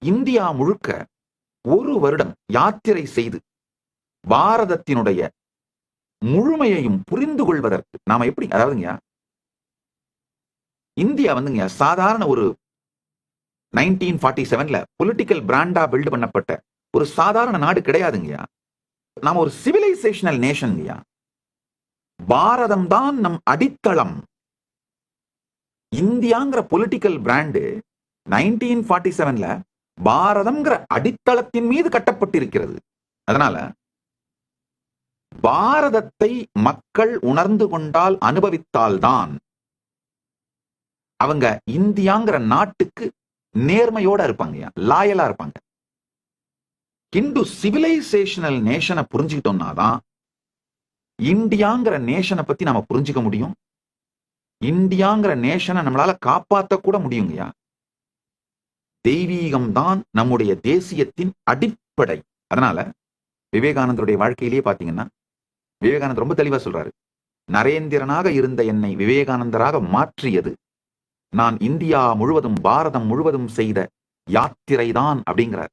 India முழுக்க ஒரு வருடம் யாத்திரை செய்து பாரதத்தினுடைய முழுமையையும் புரிந்து கொள்வதற்கு நாம எப்படி, அதாவதுங்க இந்தியா வந்துங்க சாதாரண ஒரு 1947ல பொலிட்டிக்கல் பிராண்டா பில்ட் பண்ணப்பட்ட ஒரு சாதாரண நாடு கிடையாதுங்கய்யா. நாம ஒரு சிவிலைசேஷனல் நேஷன்யா. பாரதம் தான் நம் அடித்தளம். இந்தியாங்கிற பொலிட்டிக்கல் பிராண்டு 1947ல பாரதம்ங்கிற அடித்தளத்தின் மீது கட்டப்பட்டிருக்கிறது. அதனால பாரதத்தை மக்கள் உணர்ந்து கொண்டால், அனுபவித்தால்தான் அவங்க இந்தியாங்கிற நாட்டுக்கு நேர்மையோட இருப்பாங்க, லாயலா இருப்பாங்க. இந்து சிவிலைசேஷனல் நேஷனை புரிஞ்சுக்கிட்டோம்னா தான் இந்தியாங்கிற நேஷனை பத்தி நாம புரிஞ்சுக்க முடியும். இந்தியாங்கிற நேஷனை நம்மளால காப்பாற்ற கூட முடியுங்கய்யா. தெய்வீகம் தான் நம்முடைய தேசியத்தின் அடிப்படை. அதனால விவேகானந்தருடைய வாழ்க்கையிலேயே பாத்தீங்கன்னா, விவேகானந்தர் ரொம்ப தெளிவா சொல்றாரு, நரேந்திரனாக இருந்த என்னை விவேகானந்தராக மாற்றியது நான் இந்தியா முழுவதும் பாரதம் முழுவதும் செய்த யாத்திரைதான் அப்படிங்கிறார்.